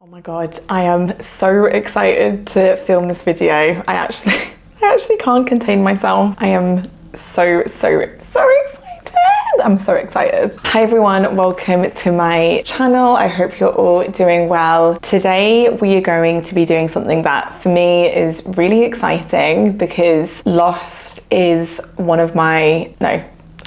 Oh my god, I am so excited to film this video. I actually can't contain myself. I am so excited. I'm so excited. Hi everyone, welcome to my channel. I hope you're all doing well. Today we are going to be doing something that for me is really exciting because Lost is one of my, no,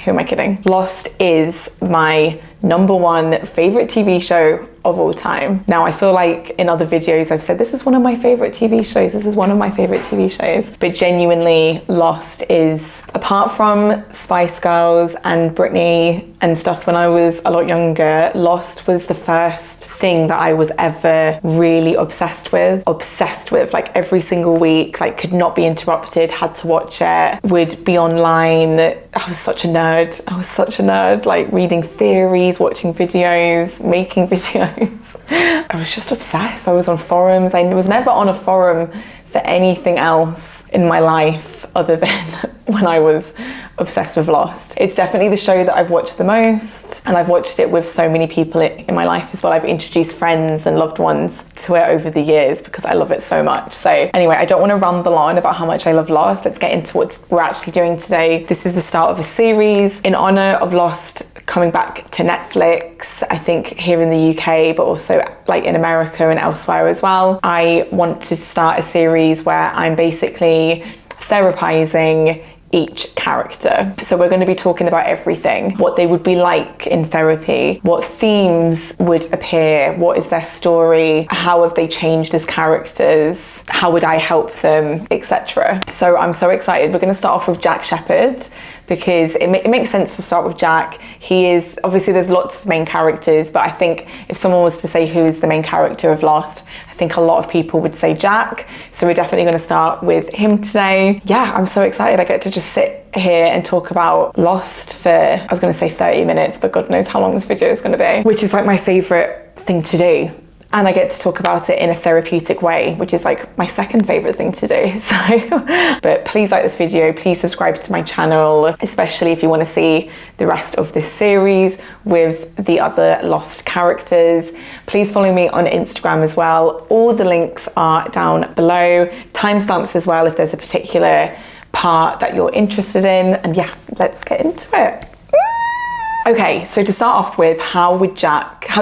who am I kidding? Lost is my #1 favorite TV show of all time. Now I feel like in other videos I've said this is one of my favorite TV shows, this is one of my favorite TV shows, but genuinely Lost is, apart from Spice Girls and Britney and stuff when I was a lot younger, Lost was the first thing that I was ever really obsessed with, like every single week, like could not be interrupted, had to watch it, would be online. I was such a nerd, like reading theories, watching videos, making videos. I was just obsessed. I was on forums. I was never on a forum for anything else in my life other than when I was obsessed with Lost. It's definitely the show that I've watched the most, and I've watched it with so many people in my life as well. I've introduced friends and loved ones to it over the years because I love it so much. So anyway, I don't want to ramble on about how much I love Lost. Let's get into what we're actually doing today. This is the start of a series in honor of Lost coming back to Netflix, I think here in the UK, but also like in America and elsewhere as well. I want to start a series where I'm basically therapizing each character. So we're going to be talking about everything, what they would be like in therapy, what themes would appear, what is their story, how have they changed as characters, how would I help them, etc. So I'm so excited. We're going to start off with Jack Shephard because it makes sense to start with Jack. He is, obviously there's lots of main characters, but I think if someone was to say who is the main character of Lost, I think a lot of people would say Jack. So we're definitely going to start with him today. Yeah, I'm so excited. I get to just sit here and talk about Lost for, I was going to say 30 minutes, but God knows how long this video is going to be, which is like my favorite thing to do. And I get to talk about it in a therapeutic way, which is like my second favorite thing to do. So, but please like this video, please subscribe to my channel, especially if you want to see the rest of this series with the other Lost characters. Please follow me on Instagram as well. All the links are down below. Timestamps as well if there's a particular part that you're interested in. And yeah, let's get into it. Okay, so to start off with, how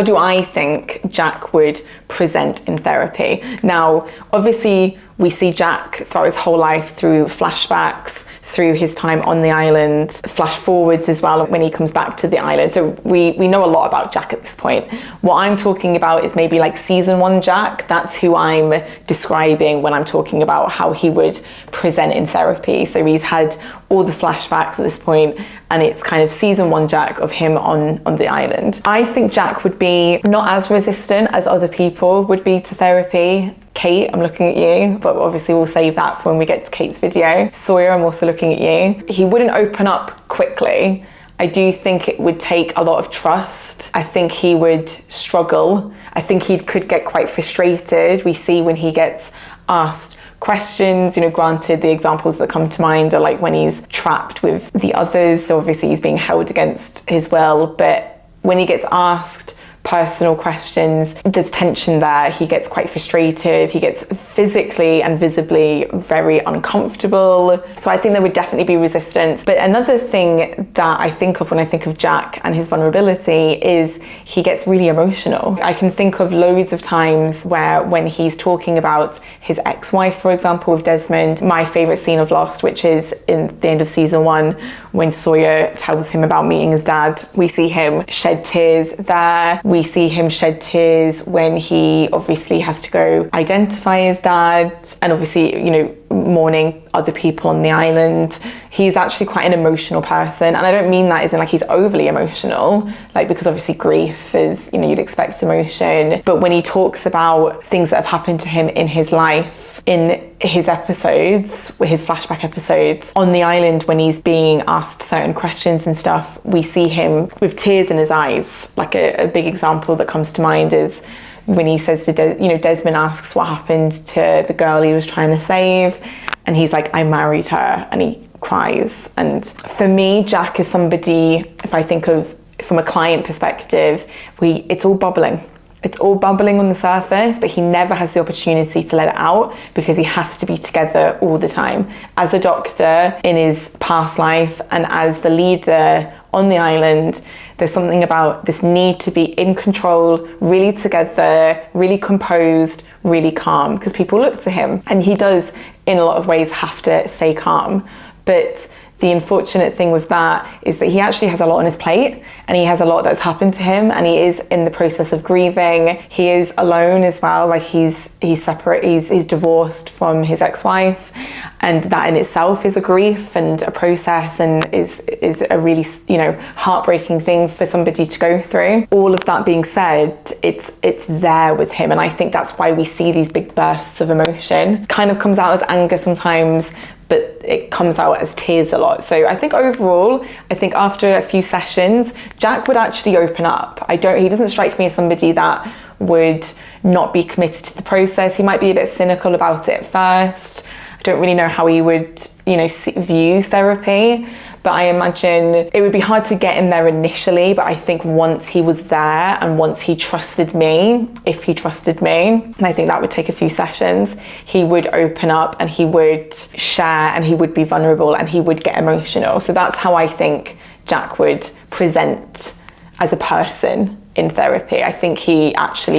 do I think Jack would present in therapy? Now, obviously, we see Jack throughout his whole life through flashbacks, through his time on the island, flash forwards as well when he comes back to the island. So we know a lot about Jack at this point. What I'm talking about is maybe like season 1 Jack. That's who I'm describing when I'm talking about how he would present in therapy. So he's had all the flashbacks at this point, and it's kind of season 1 Jack of him on the island. I think Jack would be not as resistant as other people would be to therapy. Kate, I'm looking at you, but obviously we'll save that for when we get to Kate's video. Sawyer, I'm also looking at you. He wouldn't open up quickly. I do think it would take a lot of trust. I think he would struggle. I think he could get quite frustrated. We see when he gets asked questions, you know, granted the examples that come to mind are like when he's trapped with the others, so obviously he's being held against his will, but when he gets asked personal questions, there's tension there. He gets quite frustrated. He gets physically and visibly very uncomfortable. So I think there would definitely be resistance. But another thing that I think of when I think of Jack and his vulnerability is he gets really emotional. I can think of loads of times where when he's talking about his ex-wife, for example, with Desmond, my favorite scene of Lost, which is in the end of season 1, when Sawyer tells him about meeting his dad, we see him shed tears there. We see him shed tears when he obviously has to go identify his dad, and obviously, you know, mourning other people on the island. He's actually quite an emotional person, and I don't mean that as in like he's overly emotional, like, because obviously grief is, you know, you'd expect emotion, but when he talks about things that have happened to him in his life, in his episodes, his flashback episodes on the island, when he's being asked certain questions and stuff, we see him with tears in his eyes. Like a big example that comes to mind is when he says to Desmond asks what happened to the girl he was trying to save, and he's like, I married her, and he cries. And for me, Jack is somebody, if I think of from a client perspective, it's all bubbling. It's all bubbling on the surface, but he never has the opportunity to let it out because he has to be together all the time. As a doctor in his past life and as the leader on the island, there's something about this need to be in control, really together, really composed, really calm, because people look to him. And he does, in a lot of ways, have to stay calm. But the unfortunate thing with that is that he actually has a lot on his plate, and he has a lot that's happened to him, and he is in the process of grieving. He is alone as well, like he's separate, he's divorced from his ex-wife, and that in itself is a grief and a process, and is a really, you know, heartbreaking thing for somebody to go through. All of that being said, it's there with him, and I think that's why we see these big bursts of emotion. Kind of comes out as anger sometimes, but it comes out as tears a lot. So I think overall, after a few sessions, Jack would actually open up. He doesn't strike me as somebody that would not be committed to the process. He might be a bit cynical about it at first. I don't really know how he would, you know, view therapy, but I imagine it would be hard to get him there initially, but I think once he was there and once he trusted me, if he trusted me, and I think that would take a few sessions, he would open up and he would share and he would be vulnerable and he would get emotional. So that's how I think Jack would present as a person in therapy. I think he actually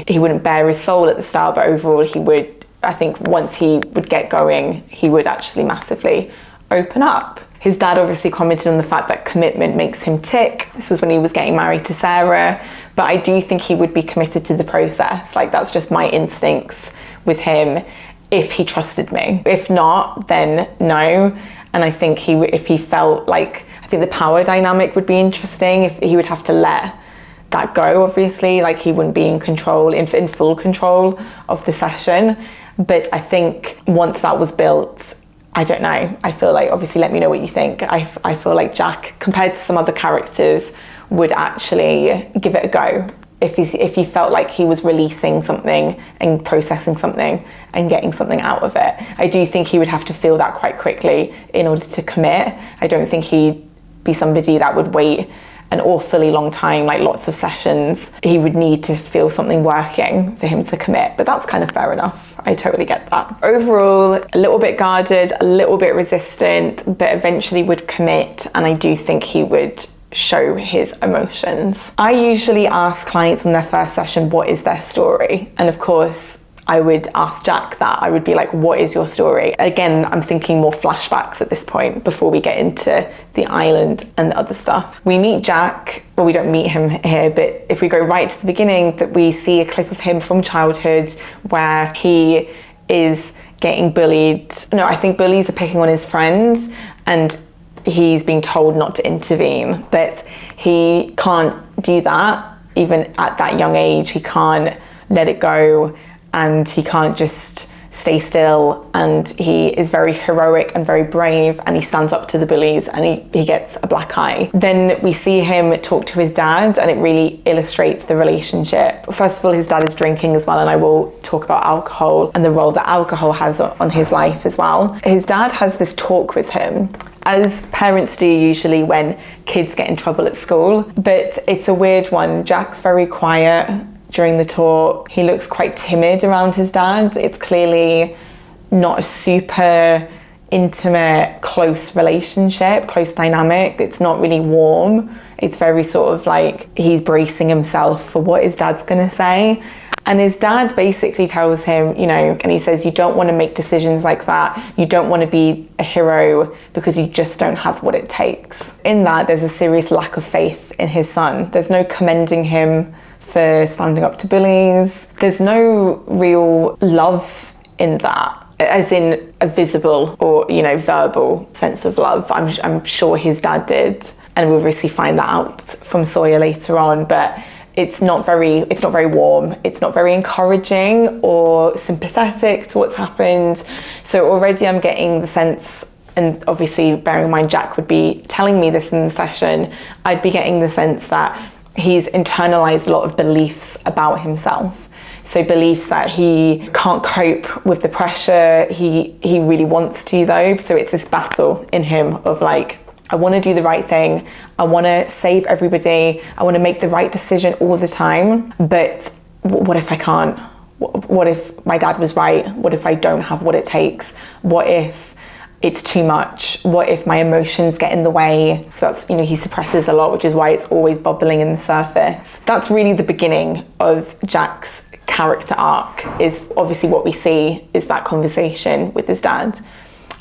he wouldn't bare his soul at the start, but overall he would, I think once he would get going, he would actually massively open up. His dad obviously commented on the fact that commitment makes him tick. This was when he was getting married to Sarah, but I do think he would be committed to the process. Like, that's just my instincts with him if he trusted me. If not, then no. And I think if he felt like, I think the power dynamic would be interesting. If he would have to let that go, obviously, like he wouldn't be in control, in full control of the session. But I think once that was built, I don't know. I feel like, obviously, let me know what you think. I feel like Jack, compared to some other characters, would actually give it a go if he felt like he was releasing something and processing something and getting something out of it. I do think he would have to feel that quite quickly in order to commit. I don't think he'd be somebody that would wait an awfully long time, like lots of sessions. He would need to feel something working for him to commit, but that's kind of fair enough. I totally get that. Overall, a little bit guarded, a little bit resistant, but eventually would commit, and I do think he would show his emotions. I usually ask clients on their first session, what is their story? And of course, I would ask Jack that. I would be like, what is your story? Again, I'm thinking more flashbacks at this point before we get into the island and the other stuff. We meet Jack, well, we don't meet him here, but if we go right to the beginning, that we see a clip of him from childhood where he is getting bullied. No, I think bullies are picking on his friends and he's being told not to intervene, but he can't do that. Even at that young age, he can't let it go. And he can't just stay still, and he is very heroic and very brave, and he stands up to the bullies, and he gets a black eye. Then we see him talk to his dad, and it really illustrates the relationship. First of all, his dad is drinking as well, and I will talk about alcohol and the role that alcohol has on his life as well. His dad has this talk with him, as parents do usually when kids get in trouble at school, but it's a weird one. Jack's very quiet during the talk. He looks quite timid around his dad. It's clearly not a super intimate, close relationship, close dynamic. It's not really warm. It's very sort of like he's bracing himself for what his dad's gonna say. And his dad basically tells him, you know, and he says, you don't want to make decisions like that. You don't want to be a hero because you just don't have what it takes. In that, there's a serious lack of faith in his son. There's no commending him for standing up to bullies. There's no real love in that, as in a visible or, you know, verbal sense of love. I'm sure his dad did, and we'll obviously find that out from Sawyer later on, but it's not very warm. It's not very encouraging or sympathetic to what's happened. So already I'm getting the sense, and obviously bearing in mind Jack would be telling me this in the session, I'd be getting the sense that he's internalized a lot of beliefs about himself. So beliefs that he can't cope with the pressure. He really wants to though. So it's this battle in him of like, I want to do the right thing. I want to save everybody. I want to make the right decision all the time. But what if I can't? What if my dad was right? What if I don't have what it takes? What if it's too much? What if my emotions get in the way? So that's, he suppresses a lot, which is why it's always bubbling in the surface. That's really the beginning of Jack's character arc, is obviously what we see is that conversation with his dad.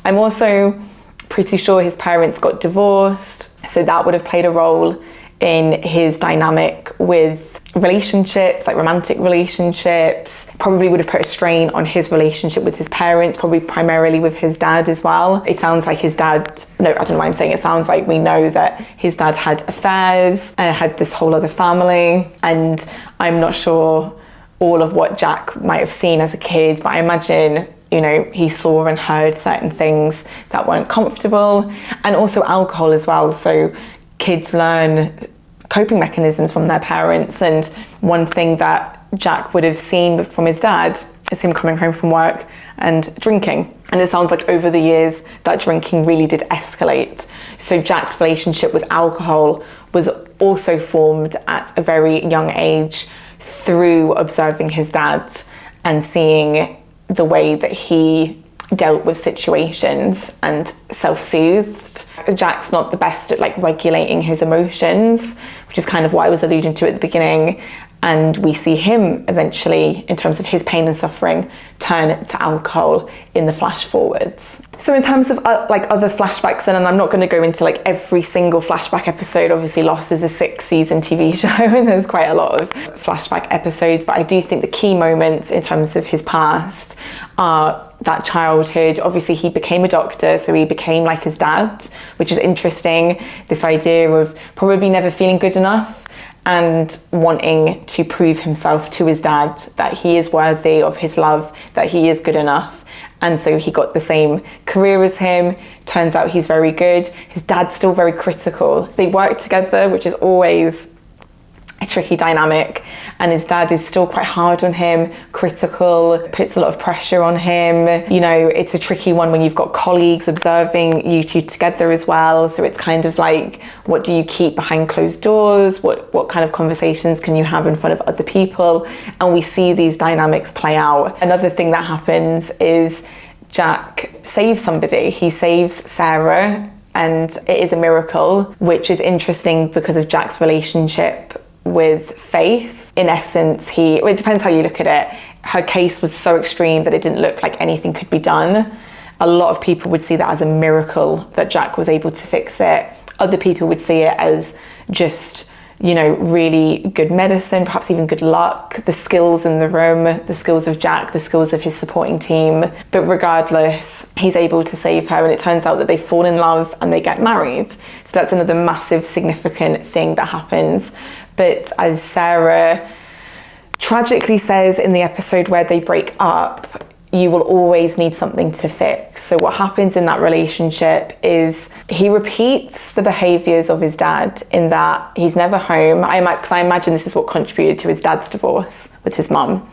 I'm also pretty sure his parents got divorced, so that would have played a role in his dynamic with relationships, like romantic relationships. Probably would have put a strain on his relationship with his parents, probably primarily with his dad as well. It sounds like his dad, no, I don't know why I'm saying it sounds like, we know that his dad had affairs, had this whole other family, and I'm not sure all of what Jack might have seen as a kid, but I imagine he saw and heard certain things that weren't comfortable, and also alcohol as well. So kids learn coping mechanisms from their parents, and one thing that Jack would have seen from his dad is him coming home from work and drinking. And it sounds like over the years that drinking really did escalate. So Jack's relationship with alcohol was also formed at a very young age through observing his dad and seeing the way that he dealt with situations and self-soothed. Jack's not the best at regulating his emotions, which is kind of what I was alluding to at the beginning. And we see him eventually, in terms of his pain and suffering, turn to alcohol in the flash forwards. So in terms of other flashbacks, and I'm not going to go into every single flashback episode. Obviously Lost is a 6-season TV show and there's quite a lot of flashback episodes, but I do think the key moments in terms of his past are that childhood. Obviously he became a doctor, so he became like his dad, which is interesting. This idea of probably never feeling good enough and wanting to prove himself to his dad that he is worthy of his love, that he is good enough. And so he got the same career as him. Turns out he's very good. His dad's still very critical. They work together, which is always a tricky dynamic, and his dad is still quite hard on him, critical, puts a lot of pressure on him. It's a tricky one when you've got colleagues observing you two together as well, so it's kind of what do you keep behind closed doors? What kind of conversations can you have in front of other people? And we see these dynamics play out. Another thing that happens is Jack saves somebody. He saves Sarah, and it is a miracle, which is interesting because of Jack's relationship with Faith. In essence, it depends how you look at it. Her case was so extreme that it didn't look like anything could be done. A lot of people would see that as a miracle that Jack was able to fix it. Other people would see it as just, really good medicine, perhaps even good luck, the skills in the room, the skills of Jack, the skills of his supporting team. But regardless, he's able to save her, and it turns out that they fall in love and they get married. So that's another massive, significant thing that happens. But as Sarah tragically says in the episode where they break up, you will always need something to fix. So what happens in that relationship is he repeats the behaviours of his dad, in that he's never home. Because I imagine this is what contributed to his dad's divorce with his mum.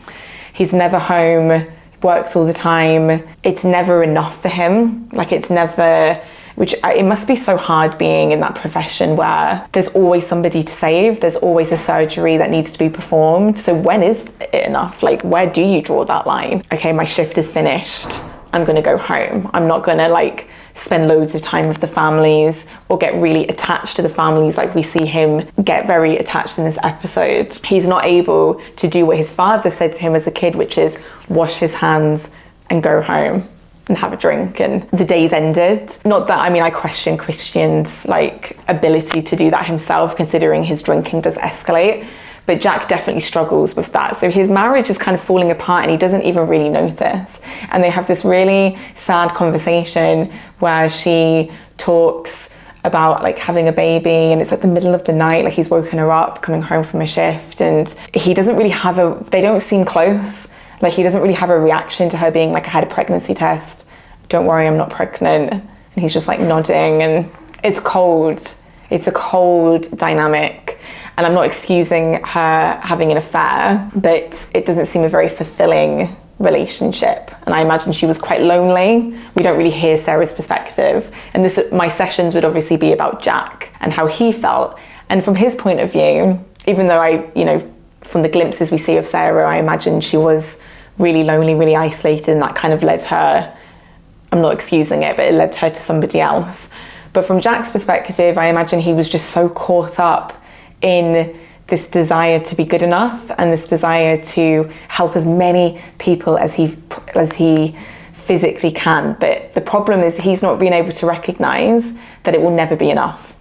He's never home, works all the time. It's never enough for him. It's never... it must be so hard being in that profession where there's always somebody to save, there's always a surgery that needs to be performed. So when is it enough? Where do you draw that line? Okay, my shift is finished, I'm gonna go home. I'm not gonna spend loads of time with the families or get really attached to the families like we see him get very attached in this episode. He's not able to do what his father said to him as a kid, which is wash his hands and go home and have a drink, and the day's ended. Not that, I question Christian's ability to do that himself, considering his drinking does escalate, but Jack definitely struggles with that. So his marriage is kind of falling apart and he doesn't even really notice. And they have this really sad conversation where she talks about having a baby, and it's the middle of the night, he's woken her up coming home from a shift, and he doesn't really they don't seem close. He doesn't really have a reaction to her being I had a pregnancy test. Don't worry, I'm not pregnant. And he's just nodding, and it's cold. It's a cold dynamic. And I'm not excusing her having an affair, but it doesn't seem a very fulfilling relationship. and I imagine she was quite lonely. We don't really hear Sarah's perspective. And my sessions would obviously be about Jack and how he felt. And from his point of view, even though from the glimpses we see of Sarah, I imagine she was really lonely, really isolated, and that kind of led her, I'm not excusing it, but it led her to somebody else. But from Jack's perspective, I imagine he was just so caught up in this desire to be good enough and this desire to help as many people as he physically can. But the problem is he's not being able to recognize that it will never be enough.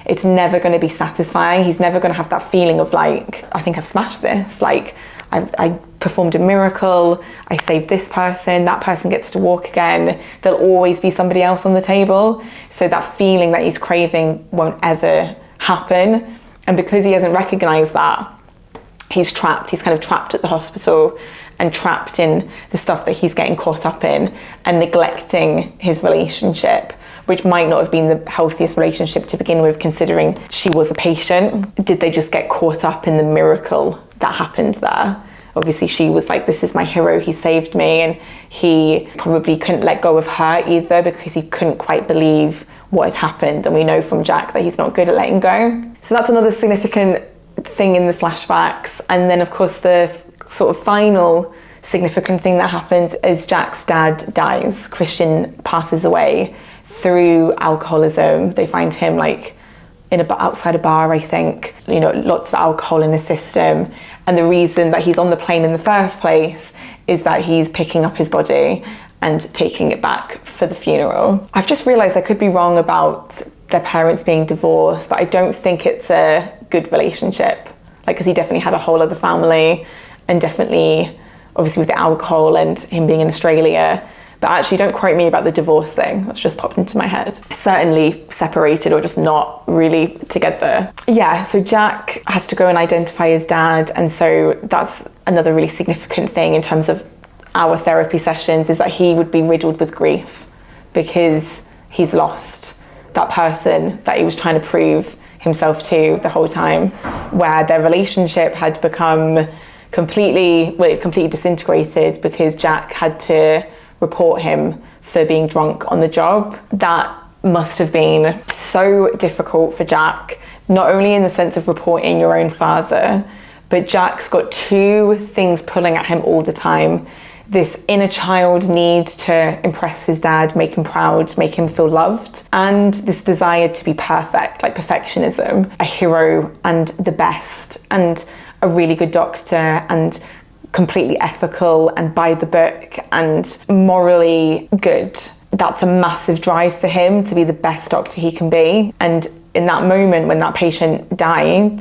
It's never going to be satisfying. He's never going to have that feeling of like, I think I've smashed this. Like, I performed a miracle. I saved this person. That person gets to walk again. There'll always be somebody else on the table. So that feeling that he's craving won't ever happen. And because he hasn't recognized that, he's trapped. He's kind of trapped at the hospital and trapped in the stuff that he's getting caught up in and neglecting his relationship, which might not have been the healthiest relationship to begin with, considering she was a patient. Did they just get caught up in the miracle that happened there? Obviously, she was like, this is my hero, he saved me. And he probably couldn't let go of her either because he couldn't quite believe what had happened. And we know from Jack that he's not good at letting go. So that's another significant thing in the flashbacks. And then, of course, the sort of final significant thing that happens is Jack's dad dies. Christian passes away through alcoholism. They find him like outside a bar, I think, lots of alcohol in his system. And the reason that he's on the plane in the first place is that he's picking up his body and taking it back for the funeral. I've just realized I could be wrong about their parents being divorced, but I don't think it's a good relationship. Like, because he definitely had a whole other family, and definitely, obviously with the alcohol and him being in Australia. But actually, don't quote me about the divorce thing. That's just popped into my head. Certainly separated or just not really together. Yeah, so Jack has to go and identify his dad. And so that's another really significant thing in terms of our therapy sessions, is that he would be riddled with grief because he's lost that person that he was trying to prove himself to the whole time, where their relationship had become completely disintegrated because Jack had to report him for being drunk on the job. That must have been so difficult for Jack, not only in the sense of reporting your own father, but Jack's got two things pulling at him all the time. This inner child need to impress his dad, make him proud, make him feel loved, and this desire to be perfect, like perfectionism, a hero and the best, and a really good doctor, and completely ethical and by the book and morally good. That's a massive drive for him to be the best doctor he can be. And in that moment when that patient died,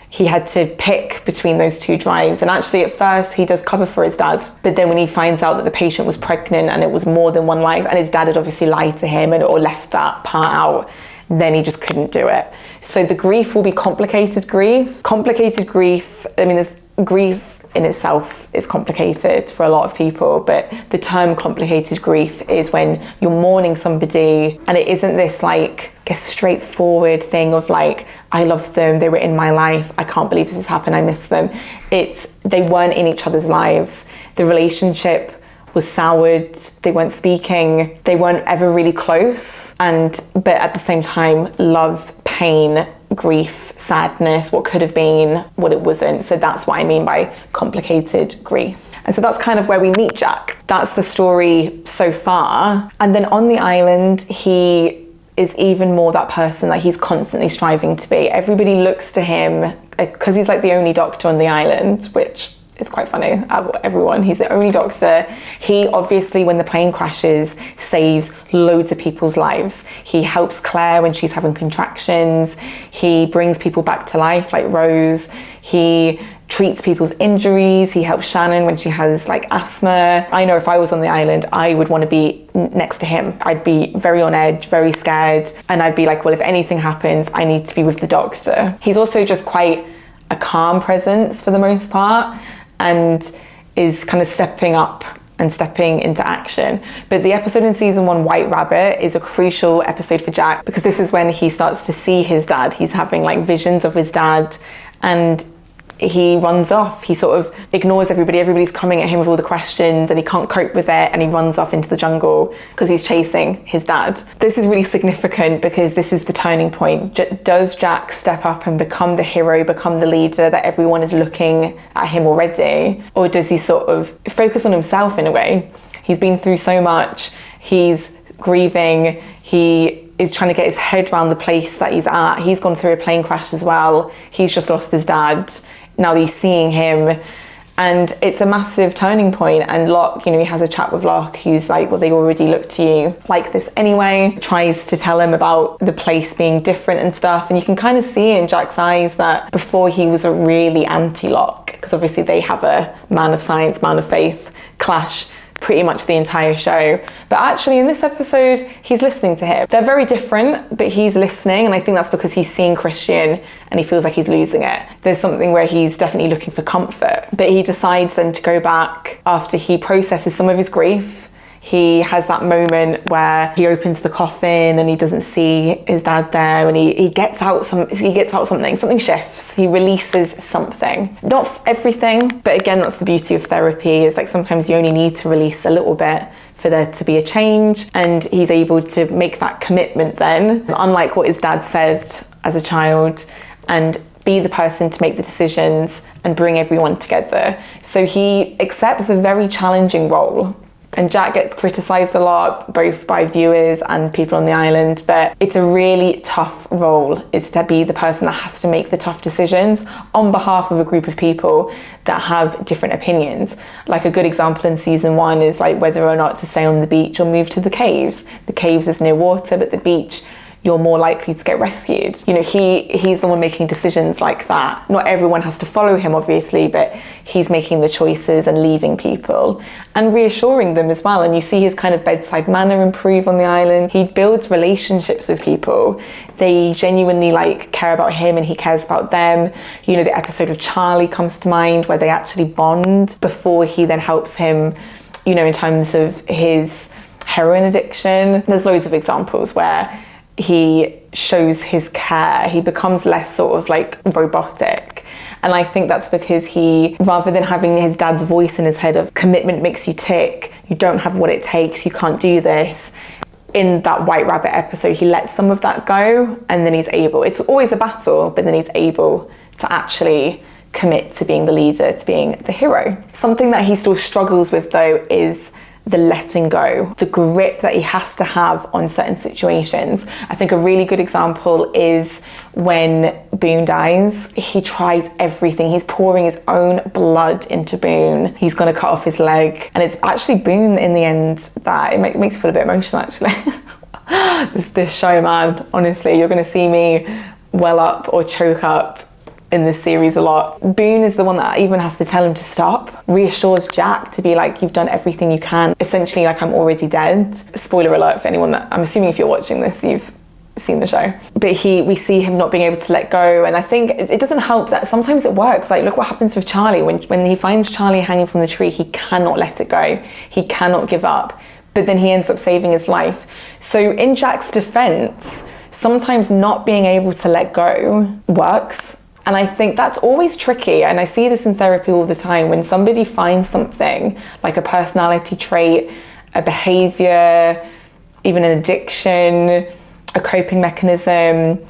he had to pick between those two drives. And actually at first he does cover for his dad, but then when he finds out that the patient was pregnant and it was more than one life, and his dad had obviously lied to him or left that part out, then he just couldn't do it. So the grief will be complicated grief. Complicated grief, I mean, there's grief in itself is complicated for a lot of people, but the term complicated grief is when you're mourning somebody and it isn't this like, I guess, straightforward thing of like, I love them, they were in my life, I can't believe this has happened, I miss them. It's, they weren't in each other's lives. The relationship was soured, they weren't speaking, they weren't ever really close. But at the same time, love, pain, grief, sadness, what could have been, what it wasn't. So that's what I mean by complicated grief. And so that's kind of where we meet Jack. That's the story so far. And then on the island, he is even more that person that he's constantly striving to be. Everybody looks to him because he's like the only doctor on the island, which is quite funny. Out of everyone, he's the only doctor. He obviously, when the plane crashes, saves loads of people's lives. He helps Claire when she's having contractions. He brings people back to life, like Rose. He treats people's injuries. He helps Shannon when she has like asthma. I know if I was on the island, I would want to be next to him. I'd be very on edge, very scared. And I'd be like, well, if anything happens, I need to be with the doctor. He's also just quite a calm presence for the most part, and is kind of stepping up and stepping into action. But the episode in season 1, White Rabbit, is a crucial episode for Jack because this is when he starts to see his dad. He's having like visions of his dad, and he runs off. He sort of ignores everybody. Everybody's coming at him with all the questions and he can't cope with it, and he runs off into the jungle because he's chasing his dad. This is really significant because this is the turning point. Does Jack step up and become the hero, become the leader that everyone is looking at him already? Or does he sort of focus on himself in a way? He's been through so much. He's grieving. He is trying to get his head around the place that he's at. He's gone through a plane crash as well. He's just lost his dad. Now he's seeing him. And it's a massive turning point. And Locke, he has a chat with Locke, who's like, well, they already look to you like this anyway. Tries to tell him about the place being different and stuff. And you can kind of see in Jack's eyes that before he was a really anti-Locke, because obviously they have a man of science, man of faith clash pretty much the entire show. But actually in this episode, he's listening to him. They're very different, but he's listening, and I think that's because he's seeing Christian and he feels like he's losing it. There's something where he's definitely looking for comfort, but he decides then to go back after he processes some of his grief. He has that moment where he opens the coffin and he doesn't see his dad there, and he gets out something shifts. He releases something. Not everything, but again, that's the beauty of therapy, is like sometimes you only need to release a little bit for there to be a change, and he's able to make that commitment then, unlike what his dad said as a child, and be the person to make the decisions and bring everyone together. So he accepts a very challenging role. And Jack gets criticised a lot, both by viewers and people on the island, but it's a really tough role. It's to be the person that has to make the tough decisions on behalf of a group of people that have different opinions. Like a good example in season 1 is like whether or not to stay on the beach or move to the caves. The caves is near water, but the beach, you're more likely to get rescued. He's the one making decisions like that. Not everyone has to follow him, obviously, but he's making the choices and leading people and reassuring them as well. And you see his kind of bedside manner improve on the island. He builds relationships with people. They genuinely care about him and he cares about them. The episode of Charlie comes to mind where they actually bond before he then helps him, in terms of his heroin addiction. There's loads of examples where he shows his care. He becomes less sort of robotic. And I think that's because he, rather than having his dad's voice in his head of commitment makes you tick, you don't have what it takes, you can't do this. In that White Rabbit episode, he lets some of that go, and then he's able, it's always a battle, but then he's able to actually commit to being the leader, to being the hero. Something that he still struggles with though is the letting go, the grip that he has to have on certain situations. I think a really good example is when Boone dies. He tries everything. He's pouring his own blood into Boone. He's going to cut off his leg. And it's actually Boone in the end that, it makes me feel a bit emotional actually. this show, man, honestly, you're going to see me well up or choke up in this series a lot. Boone is the one that even has to tell him to stop, reassures Jack to be like, you've done everything you can. Essentially, I'm already dead. Spoiler alert for anyone that, I'm assuming if you're watching this, you've seen the show. But we see him not being able to let go. And I think it doesn't help that sometimes it works. Look what happens with Charlie. When he finds Charlie hanging from the tree, he cannot let it go. He cannot give up. But then he ends up saving his life. So in Jack's defense, sometimes not being able to let go works. And I think that's always tricky. And I see this in therapy all the time. When somebody finds something like a personality trait, a behavior, even an addiction, a coping mechanism,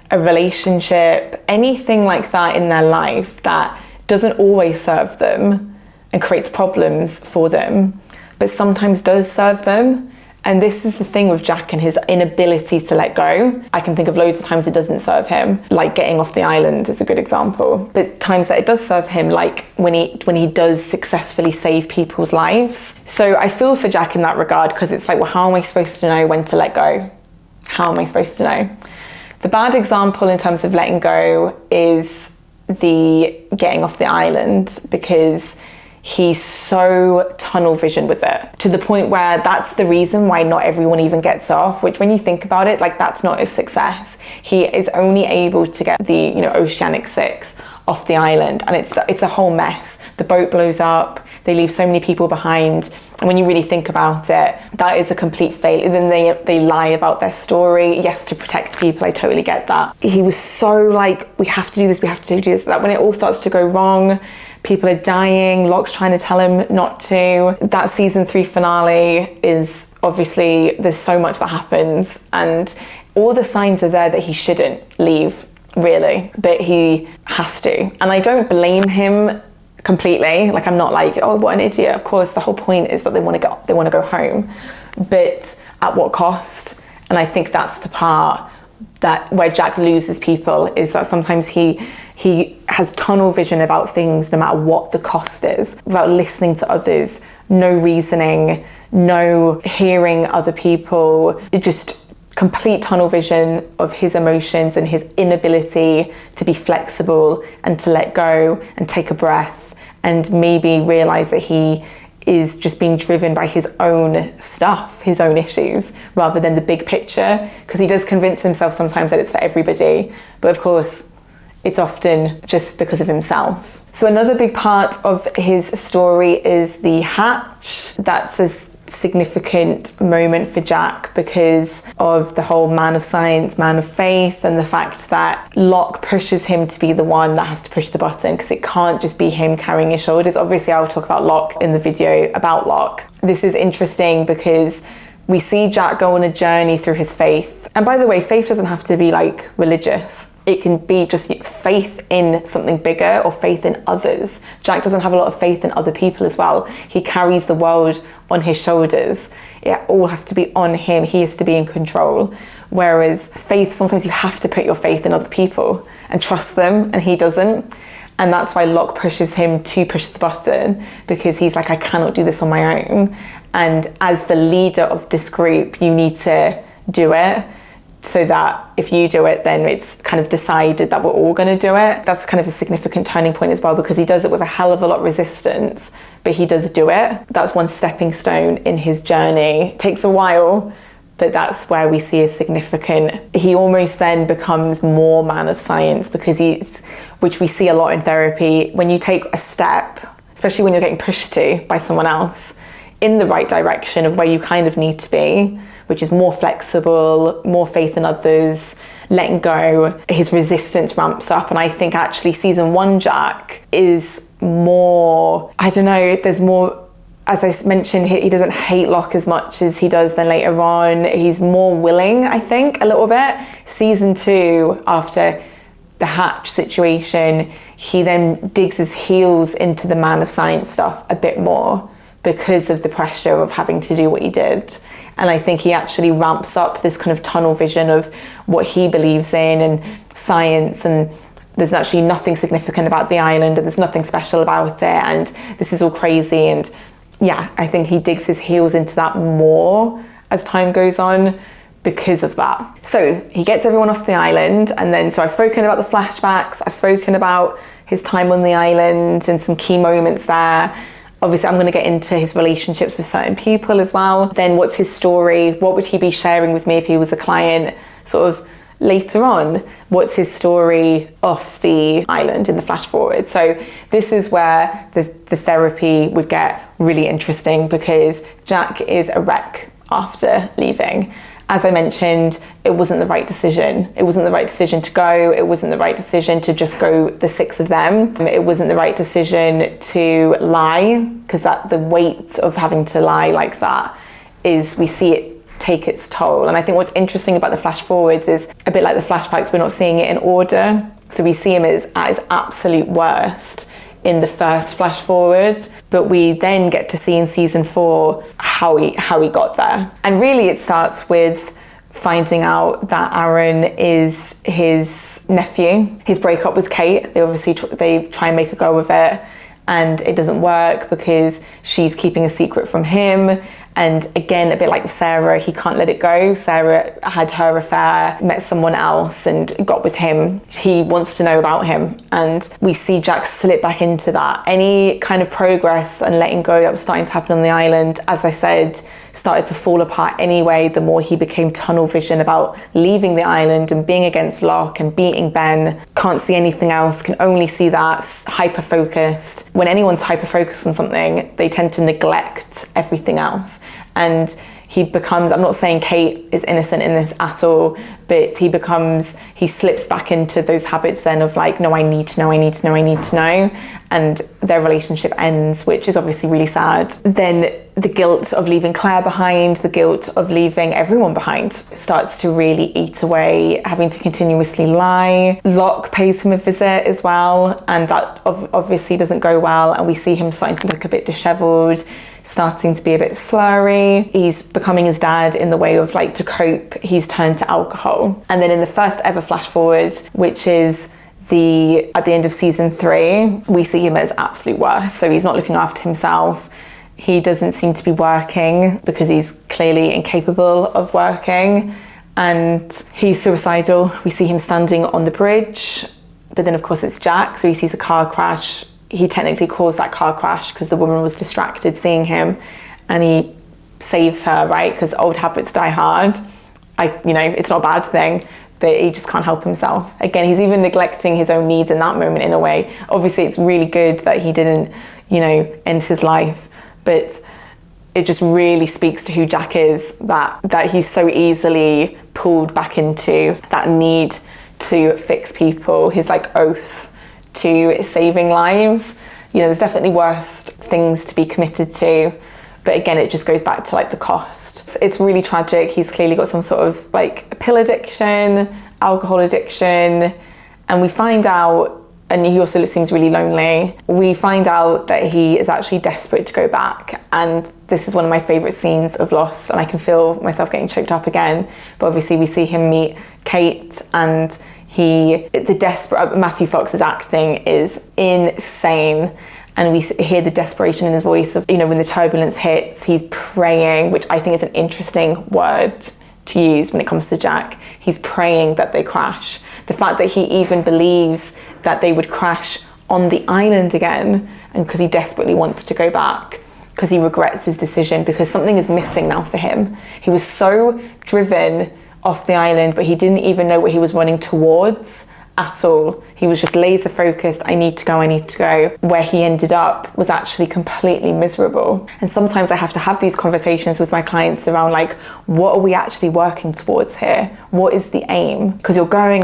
a relationship, anything like that in their life that doesn't always serve them and creates problems for them, but sometimes does serve them. And this is the thing with Jack and his inability to let go. I can think of loads of times it doesn't serve him, like getting off the island is a good example. But times that it does serve him, like when he does successfully save people's lives. So I feel for Jack in that regard, because it's well, how am I supposed to know when to let go? How am I supposed to know? The bad example in terms of letting go is the getting off the island, because he's so tunnel vision with it, to the point where that's the reason why not everyone even gets off, which when you think about it, that's not a success. He is only able to get the Oceanic 6 off the island, and it's a whole mess. The boat blows up, They leave so many people behind. And when you really think about it, that is a complete failure. Then they lie about their story. Yes, to protect people, I totally get that. He was so like, we have to do this, we have to do this. That when it all starts to go wrong, people are dying, Locke's trying to tell him not to. That season 3 finale is obviously, there's so much that happens and all the signs are there that he shouldn't leave, really, but he has to. And I don't blame him completely. Like, I'm not like, oh, what an idiot. Of course, the whole point is that they want to go home, but at what cost? And I think that's the part that where Jack loses people, is that sometimes he has tunnel vision about things no matter what the cost is, without listening to others, no reasoning, no hearing other people, just complete tunnel vision of his emotions and his inability to be flexible and to let go and take a breath and maybe realize that he is just being driven by his own stuff, his own issues, rather than the big picture, because he does convince himself sometimes that it's for everybody, but of course it's often just because of himself. So another big part of his story is the hatch. That's a significant moment for Jack because of the whole man of science, man of faith, and the fact that Locke pushes him to be the one that has to push the button, because it can't just be him carrying his shoulders. Obviously, I'll talk about Locke in the video about Locke. This is interesting because we see Jack go on a journey through his faith. And by the way, faith doesn't have to be like religious. It can be just faith in something bigger or faith in others. Jack doesn't have a lot of faith in other people as well. He carries the world on his shoulders. It all has to be on him. He has to be in control. Whereas faith, sometimes you have to put your faith in other people and trust them, and he doesn't. And that's why Locke pushes him to push the button, because he's like, I cannot do this on my own. And as the leader of this group, you need to do it, so that if you do it, then it's kind of decided that we're all going to do it. That's kind of a significant turning point as well, because he does it with a hell of a lot of resistance, but he does do it. That's one stepping stone in his journey. It takes a while, but that's where we see a significant, he almost then becomes more man of science, because which we see a lot in therapy, when you take a step, especially when you're getting pushed to by someone else, in the right direction of where you kind of need to be, which is more flexible, more faith in others, letting go, his resistance ramps up. And I think actually season 1 Jack is more, I don't know, there's more, as I mentioned, he doesn't hate Locke as much as he does then later on. He's more willing, I think, a little bit. Season 2, after the hatch situation, he then digs his heels into the man of science stuff a bit more, because of the pressure of having to do what he did. And I think he actually ramps up this kind of tunnel vision of what he believes in and science, and there's actually nothing significant about the island and there's nothing special about it, and this is all crazy. And yeah, I think he digs his heels into that more as time goes on because of that. So he gets everyone off the island, and then, so I've spoken about the flashbacks, I've spoken about his time on the island and some key moments there. Obviously, I'm going to get into his relationships with certain people as well. Then what's his story? What would he be sharing with me if he was a client sort of later on? What's his story off the island in the flash forward? So this is where the therapy would get really interesting, because Jack is a wreck after leaving. As I mentioned, it wasn't the right decision. It wasn't the right decision to go. It wasn't the right decision to just go the 6 of them. It wasn't the right decision to lie, because the weight of having to lie like that is, we see it take its toll. And I think what's interesting about the flash forwards is, a bit like the flashbacks, we're not seeing it in order. So we see him at his absolute worst in the first flash forward, but we then get to see in season 4 how he got there. And really it starts with finding out that Aaron is his nephew. His breakup with Kate, they try and make a go of it, and it doesn't work because she's keeping a secret from him, And again, a bit like with Sarah, he can't let it go. Sarah had her affair, met someone else and got with him. He wants to know about him. And we see Jack slip back into that. Any kind of progress and letting go that was starting to happen on the island, as I said, started to fall apart anyway, the more he became tunnel vision about leaving the island and being against Locke and beating Ben. Can't see anything else, can only see that, hyper-focused. When anyone's hyper-focused on something, they tend to neglect everything else. And he becomes, I'm not saying Kate is innocent in this at all, but he slips back into those habits then of like, no, I need to know, I need to know, I need to know. And their relationship ends, which is obviously really sad. Then the guilt of leaving Claire behind, the guilt of leaving everyone behind starts to really eat away, having to continuously lie. Locke pays him a visit as well, and that obviously doesn't go well. And we see him starting to look a bit disheveled, starting to be a bit slurry. He's becoming his dad in the way of like to cope. He's turned to alcohol. And then in the first ever flash forward, which is at the end of season 3, we see him at his absolute worst. So he's not looking after himself. He doesn't seem to be working because he's clearly incapable of working, and he's suicidal. We see him standing on the bridge, but then of course it's Jack, so he sees a car crash. He technically caused that car crash because the woman was distracted seeing him, and he saves her, right? Because old habits die hard. It's not a bad thing, but he just can't help himself. Again, he's even neglecting his own needs in that moment in a way. Obviously, it's really good that he didn't, end his life, but it just really speaks to who Jack is, that he's so easily pulled back into that need to fix people, his like oath to saving lives. There's definitely worse things to be committed to, but again, it just goes back to like the cost. It's really tragic. He's clearly got some sort of like pill addiction, alcohol addiction, and we find out, and he also seems really lonely. We find out that he is actually desperate to go back, and this is one of my favourite scenes of Lost, and I can feel myself getting choked up again. But obviously we see him meet Kate, and Matthew Fox's acting is insane. And we hear the desperation in his voice of, when the turbulence hits, he's praying, which I think is an interesting word to use when it comes to Jack. He's praying that they crash. The fact that he even believes that they would crash on the island again, and because he desperately wants to go back, because he regrets his decision, because something is missing now for him. He was so driven off the island, but he didn't even know what he was running towards at all. He was just laser focused. I need to go. Where he ended up was actually completely miserable. And sometimes I have to have these conversations with my clients around like, what are we actually working towards here? What is the aim? Because you're going,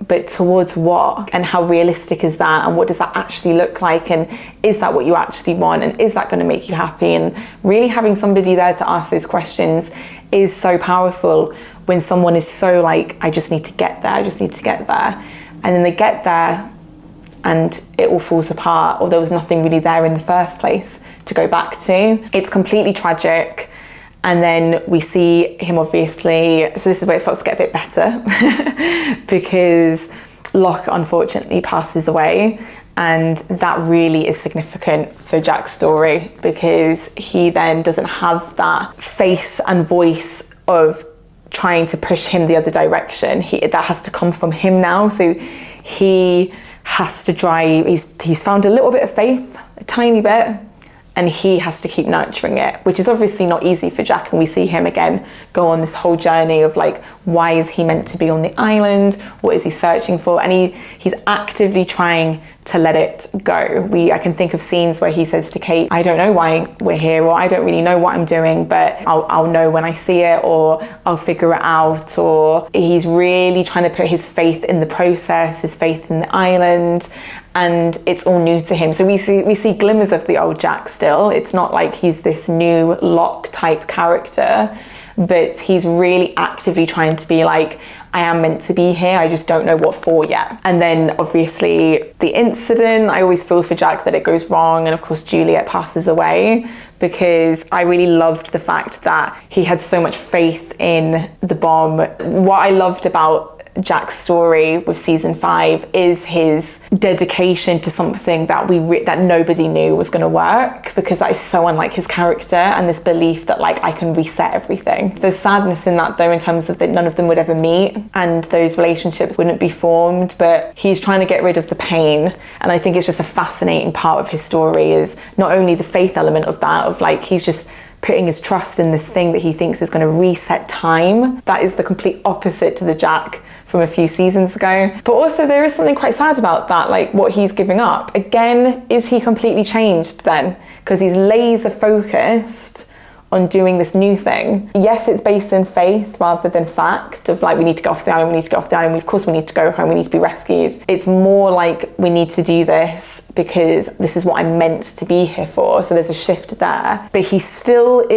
but towards what? And how realistic is that? And what does that actually look like? And is that what you actually want? And is that going to make you happy? And really having somebody there to ask those questions is so powerful when someone is so like, I just need to get there. And then they get there and it all falls apart, or there was nothing really there in the first place to go back to. It's completely tragic. And then we see him obviously, so this is where it starts to get a bit better because Locke unfortunately passes away. And that really is significant for Jack's story, because he then doesn't have that face and voice of trying to push him the other direction. That has to come from him now. So he has to drive, he's found a little bit of faith, a tiny bit, and he has to keep nurturing it, which is obviously not easy for Jack. And we see him again go on this whole journey of like, why is he meant to be on the island? What is he searching for? And he's actively trying to let it go. I can think of scenes where he says to Kate, I don't know why we're here, or I don't really know what I'm doing, but I'll know when I see it, or I'll figure it out. Or he's really trying to put his faith in the process, his faith in the island, and it's all new to him. So we see glimmers of the old Jack still. It's not like he's this new Locke type character, but he's really actively trying to be like, I am meant to be here, I just don't know what for yet. And then obviously the incident, I always feel for Jack that it goes wrong, and of course Juliet passes away, because I really loved the fact that he had so much faith in the bomb. What I loved about Jack's story with season 5 is his dedication to something that that nobody knew was going to work, because that is so unlike his character, and this belief that like I can reset everything. There's sadness in that though, in terms of that none of them would ever meet and those relationships wouldn't be formed, but he's trying to get rid of the pain. And I think it's just a fascinating part of his story is not only the faith element of that, of like he's just putting his trust in this thing that he thinks is going to reset time. That is the complete opposite to the Jack from a few seasons ago. But also there is something quite sad about that, like what he's giving up. Again, is he completely changed then? Because he's laser focused on doing this new thing. Yes, it's based in faith rather than fact of like, we need to get off the island, we need to get off the island, of course we need to go home, we need to be rescued. It's more like we need to do this because this is what I'm meant to be here for. So there's a shift there. But he's still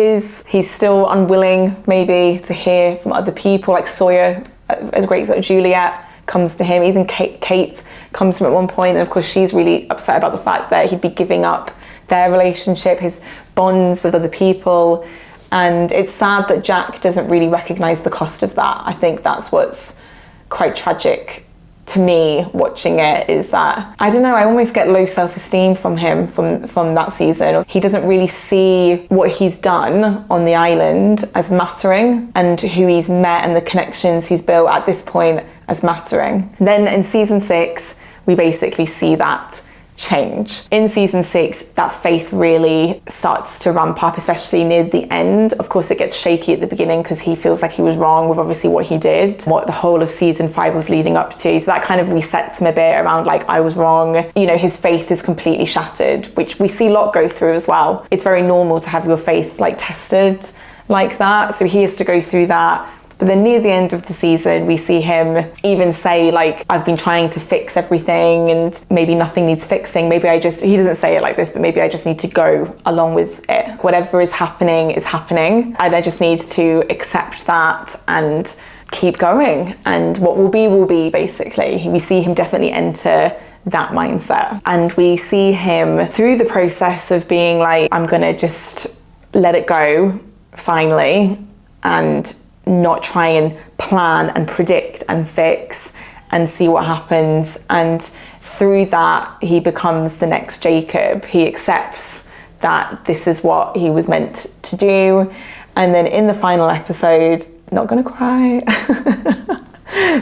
unwilling maybe to hear from other people, like Sawyer, as great as Juliet, comes to him. Even Kate comes to him at one point, and of course she's really upset about the fact that he'd be giving up their relationship, his bonds with other people. And it's sad that Jack doesn't really recognise the cost of that. I think that's what's quite tragic to me watching it, is that, I don't know, I almost get low self-esteem from him from that season. He doesn't really see what he's done on the island as mattering, and who he's met and the connections he's built at this point as mattering. Then in season 6, we basically see that change. In season 6, that faith really starts to ramp up, especially near the end. Of course, it gets shaky at the beginning because he feels like he was wrong with obviously what he did, what the whole of season 5 was leading up to. So that kind of resets him a bit around like, I was wrong. You know, his faith is completely shattered, which we see Locke go through as well. It's very normal to have your faith like tested like that. So he has to go through that. But then near the end of the season, we see him even say like, I've been trying to fix everything and maybe nothing needs fixing. Maybe he doesn't say it like this, but maybe I just need to go along with it. Whatever is happening is happening. And I just need to accept that and keep going. And what will be, basically. We see him definitely enter that mindset. And we see him through the process of being like, I'm gonna just let it go finally, and not try and plan and predict and fix and see what happens. And through that, he becomes the next Jacob. He accepts that this is what he was meant to do. And then in the final episode, not gonna cry,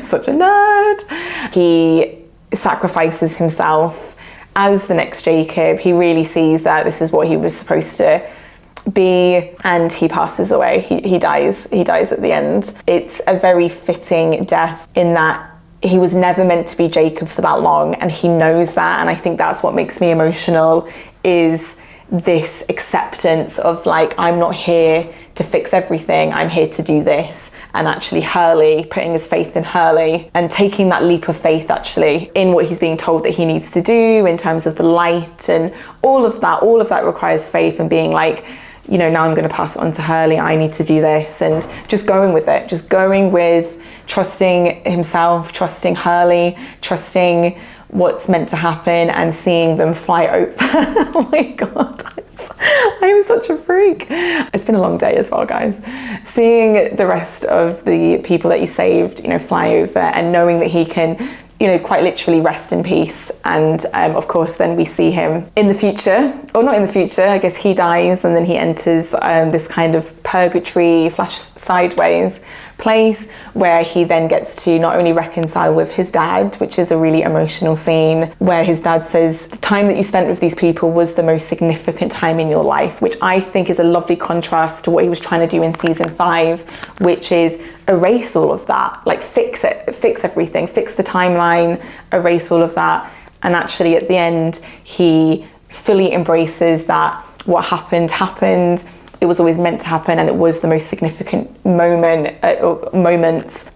such a nerd, he sacrifices himself as the next Jacob. He really sees that this is what he was supposed to be, and he passes away. He dies at the end. It's a very fitting death in that he was never meant to be Jacob for that long, and he knows that. And I think that's what makes me emotional, is this acceptance of like, I'm not here to fix everything, I'm here to do this. And actually Hurley, putting his faith in Hurley and taking that leap of faith actually in what he's being told that he needs to do in terms of the light and all of that requires faith, and being like, you know, now I'm going to pass it on to Hurley, I need to do this, and just going with it, just going with trusting himself, trusting Hurley, trusting what's meant to happen, and seeing them fly over. Oh my God, I am such a freak. It's been a long day as well, guys. Seeing the rest of the people that he saved, you know, fly over, and knowing that he can, you know, quite literally rest in peace. And of course, then we see him in the future, or not in the future, I guess he dies, and then he enters this kind of purgatory, Flashhsideways place, where he then gets to not only reconcile with his dad, which is a really emotional scene, where his dad says, the time that you spent with these people was the most significant time in your life, which I think is a lovely contrast to what he was trying to do in season 5, which is erase all of that, like fix it, fix everything, fix the timeline, erase all of that. And actually at the end, he fully embraces that what happened, it was always meant to happen, and it was the most significant moments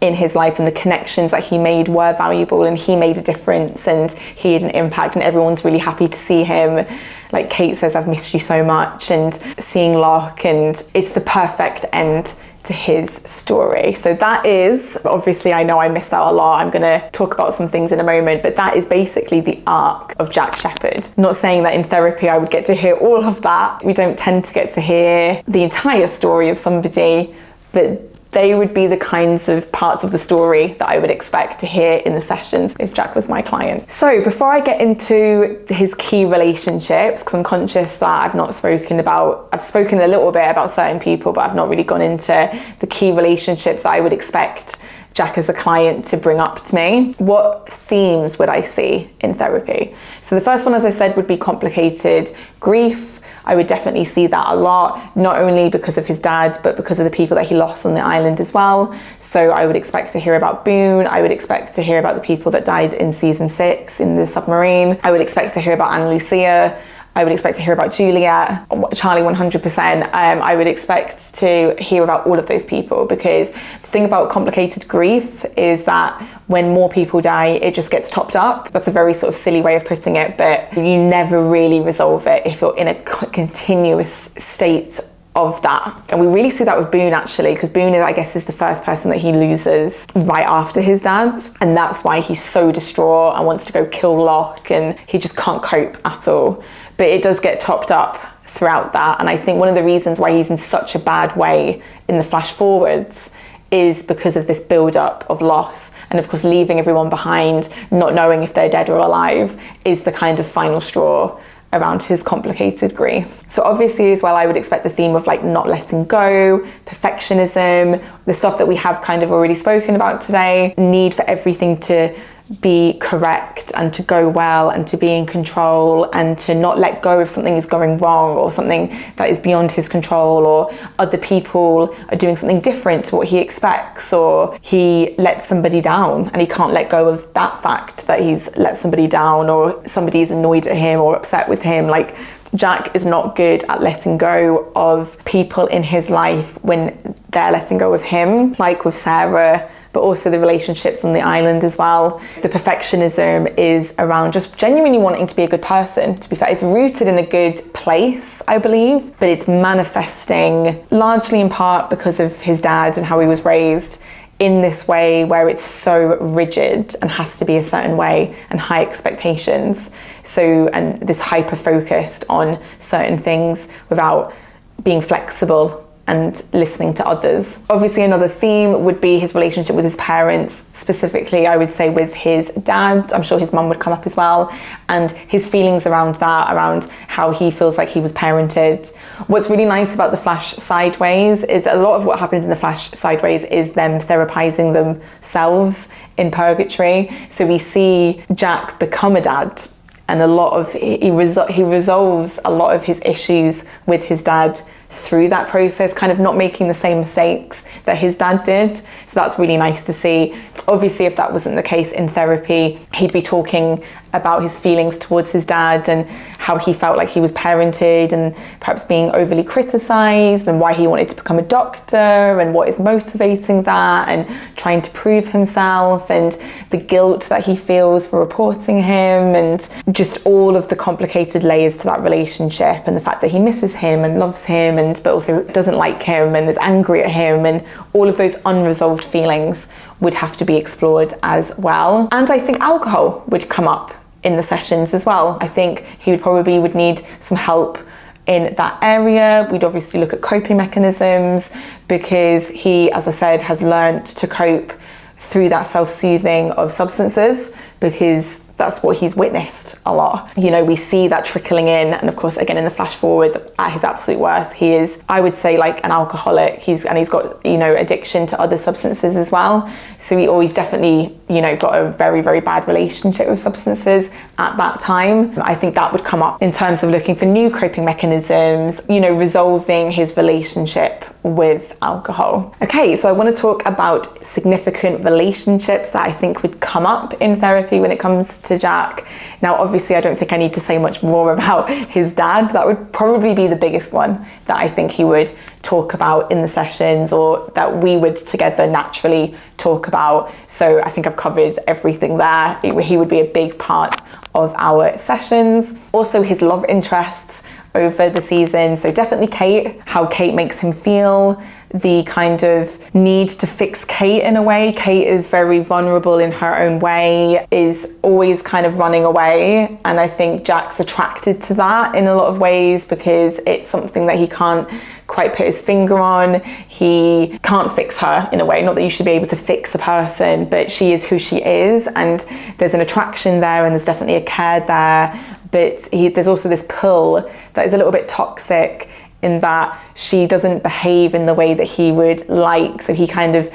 in his life, and the connections that he made were valuable, and he made a difference, and he had an impact, and everyone's really happy to see him. Like Kate says, I've missed you so much, and seeing Locke, and it's the perfect end to his story. So that is, obviously I know I missed out a lot, I'm gonna talk about some things in a moment, but that is basically the arc of Jack Shephard. Not saying that in therapy I would get to hear all of that. We don't tend to get to hear the entire story of somebody, but They would be the kinds of parts of the story that I would expect to hear in the sessions if Jack was my client. So before I get into his key relationships, because I'm conscious that I've spoken a little bit about certain people, but I've not really gone into the key relationships that I would expect Jack as a client to bring up to me. What themes would I see in therapy? So the first one, as I said, would be complicated grief. I would definitely see that a lot, not only because of his dad, but because of the people that he lost on the island as well. So I would expect to hear about Boone. I would expect to hear about the people that died in season 6 in the submarine. I would expect to hear about Lucia. I would expect to hear about Juliet, Charlie 100%. I would expect to hear about all of those people, because the thing about complicated grief is that when more people die, it just gets topped up. That's a very sort of silly way of putting it, but you never really resolve it if you're in a continuous state of that. And we really see that with Boone, actually, because Boone is the first person that he loses right after his dad, and that's why he's so distraught and wants to go kill Locke, and he just can't cope at all. But it does get topped up throughout that, and I think one of the reasons why he's in such a bad way in the flash forwards is because of this build-up of loss, and of course leaving everyone behind, not knowing if they're dead or alive, is the kind of final straw around his complicated grief. So obviously as well, I would expect the theme of like not letting go, perfectionism, the stuff that we have kind of already spoken about today, need for everything to be correct and to go well and to be in control, and to not let go if something is going wrong or something that is beyond his control, or other people are doing something different to what he expects, or he lets somebody down and he can't let go of that fact that he's let somebody down, or somebody is annoyed at him or upset with him. Like, Jack is not good at letting go of people in his life when they're letting go of him, like with Sarah, but also the relationships on the island as well. The perfectionism is around just genuinely wanting to be a good person. To be fair, it's rooted in a good place, I believe, but it's manifesting largely in part because of his dad and how he was raised in this way where it's so rigid and has to be a certain way, and high expectations. So, and this hyper focused on certain things without being flexible and listening to others. Obviously, another theme would be his relationship with his parents, specifically, I would say, with his dad. I'm sure his mum would come up as well, and his feelings around that, around how he feels like he was parented. What's really nice about the Flashhsideways is a lot of what happens in the Flashhsideways is them therapizing themselves in purgatory. So we see Jack become a dad, and he resolves a lot of his issues with his dad through that process, kind of not making the same mistakes that his dad did. So that's really nice to see. Obviously, if that wasn't the case in therapy, he'd be talking about his feelings towards his dad and how he felt like he was parented, and perhaps being overly criticized, and why he wanted to become a doctor, and what is motivating that, and trying to prove himself, and the guilt that he feels for reporting him, and just all of the complicated layers to that relationship, and the fact that he misses him and loves him, and but also doesn't like him and is angry at him, and all of those unresolved feelings would have to be explored as well. And I think alcohol would come up in the sessions as well. I think he would need some help in that area. We'd obviously look at coping mechanisms, because he, as I said, has learned to cope through that self-soothing of substances, because that's what he's witnessed a lot. You know, we see that trickling in, and of course, again, in the flash forwards, at his absolute worst, he is, I would say, like an alcoholic. He's got, you know, addiction to other substances as well. So he always definitely, you know, got a very, very bad relationship with substances at that time. I think that would come up in terms of looking for new coping mechanisms, you know, resolving his relationship with alcohol. Okay, so I want to talk about significant relationships that I think would come up in therapy when it comes to Jack. Now, obviously, I don't think I need to say much more about his dad. That would probably be the biggest one that I think he would talk about in the sessions, or that we would together naturally talk about. So I think I've covered everything there. He would be a big part of our sessions. Also, his love interests over the season. So definitely Kate, how Kate makes him feel, the kind of need to fix Kate in a way. Kate is very vulnerable in her own way, is always kind of running away. And I think Jack's attracted to that in a lot of ways because it's something that he can't quite put his finger on. He can't fix her in a way. Not that you should be able to fix a person, but she is who she is. And there's an attraction there and there's definitely a care there. But there's also this pull that is a little bit toxic in that she doesn't behave in the way that he would like. So he kind of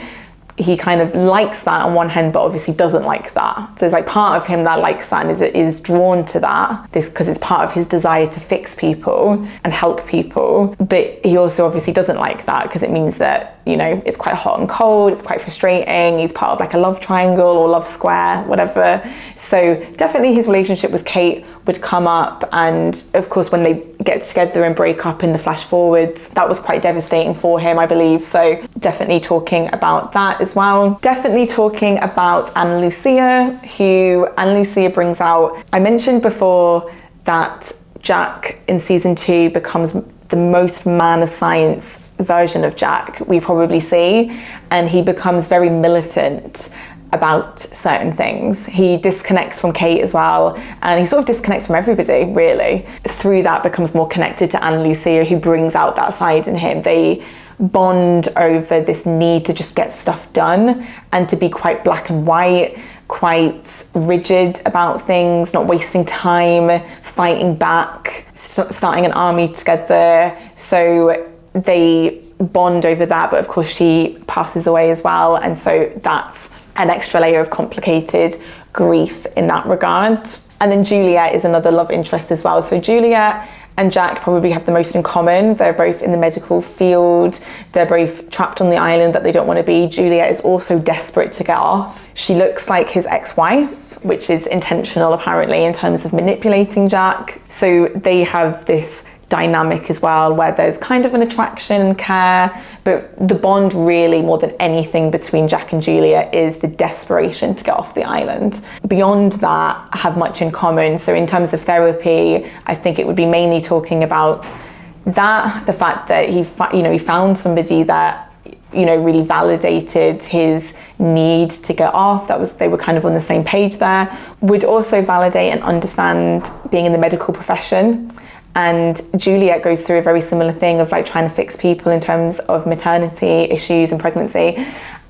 likes that on one hand, but obviously doesn't like that. So there's like part of him that likes that and is drawn to that, because it's part of his desire to fix people and help people. But he also obviously doesn't like that because it means that, you know, it's quite hot and cold, it's quite frustrating. He's part of like a love triangle or love square, whatever. So definitely his relationship with Kate would come up, and of course when they get together and break up in the flash forwards, that was quite devastating for him, I believe. So definitely talking about that as well. Definitely talking about Anna Lucia, who Anna Lucia brings out. I mentioned before that Jack in season 2 becomes the most man of science version of Jack we probably see, and he becomes very militant about certain things. He disconnects from Kate as well, and he sort of disconnects from everybody really. Through that becomes more connected to Anna Lucia, who brings out that side in him. They bond over this need to just get stuff done and to be quite black and white, quite rigid about things, not wasting time, fighting back, starting an army together. So they bond over that, but of course she passes away as well, and so that's an extra layer of complicated grief in that regard. And then Juliet is another love interest as well. So Juliet and Jack probably have the most in common. They're both in the medical field. They're both trapped on the island that they don't want to be. Juliet is also desperate to get off. She looks like his ex-wife, which is intentional apparently in terms of manipulating Jack. So they have this dynamic as well, where there's kind of an attraction and care, but the bond really more than anything between Jack and Juliet is the desperation to get off the island. Beyond that, have much in common. So in terms of therapy, I think it would be mainly talking about that, the fact that he found somebody that, you know, really validated his need to get off. They were kind of on the same page there. Would also validate and understand being in the medical profession. And Juliet goes through a very similar thing of like trying to fix people in terms of maternity issues and pregnancy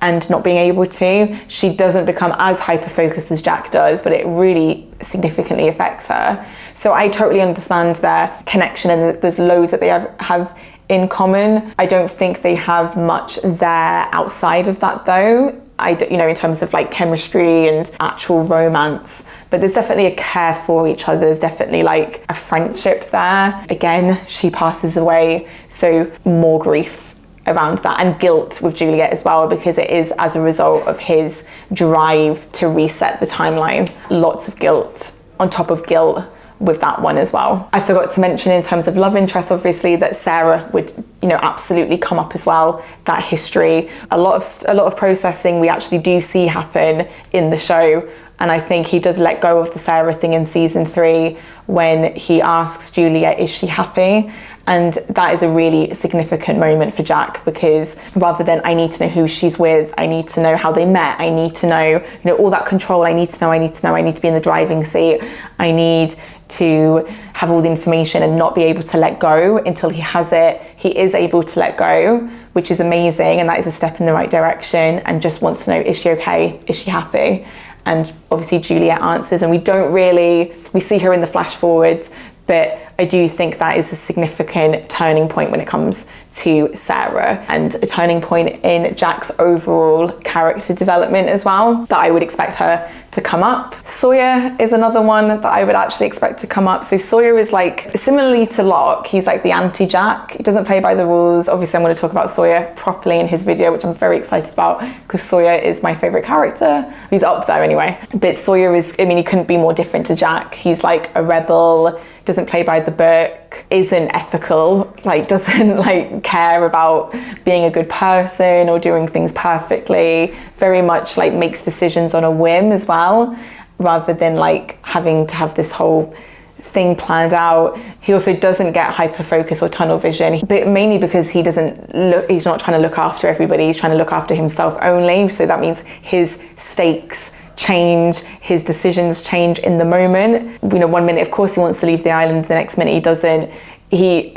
and not being able to. She doesn't become as hyper-focused as Jack does, but it really significantly affects her. So I totally understand their connection, and there's loads that they have in common. I don't think they have much there outside of that though. In terms of like chemistry and actual romance, but there's definitely a care for each other. There's definitely like a friendship there. Again, she passes away, so more grief around that, and guilt with Juliet as well, because it is as a result of his drive to reset the timeline. Lots of guilt on top of guilt with that one as well. I forgot to mention in terms of love interest, obviously, that Sarah would, absolutely come up as well. That history, a lot of processing we actually do see happen in the show. And I think he does let go of the Sarah thing in season 3 when he asks Juliet, is she happy? And that is a really significant moment for Jack, because rather than I need to know who she's with, I need to know how they met, I need to know, all that control, I need to be in the driving seat, I need to have all the information and not be able to let go until he has it. He is able to let go, which is amazing, and that is a step in the right direction, and just wants to know, is she okay? Is she happy? And obviously Juliet answers, and we see her in the flash forwards, but I do think that is a significant turning point when it comes to Sarah, and a turning point in Jack's overall character development as well, that I would expect her to come up. Sawyer is another one that I would actually expect to come up. So Sawyer is like, similarly to Locke, he's like the anti-Jack. He doesn't play by the rules. Obviously I'm going to talk about Sawyer properly in his video, which I'm very excited about, because Sawyer is my favourite character. He's up there anyway. But Sawyer is, he couldn't be more different to Jack. He's like a rebel, doesn't play by the book, isn't ethical, doesn't care about being a good person or doing things perfectly, very much makes decisions on a whim as well, rather than having to have this whole thing planned out. He also doesn't get hyper focus or tunnel vision, but mainly because he's not trying to look after everybody, he's trying to look after himself only. So that means his stakes change, his decisions change in the moment. You know, one minute of course he wants to leave the island, the next minute he doesn't. He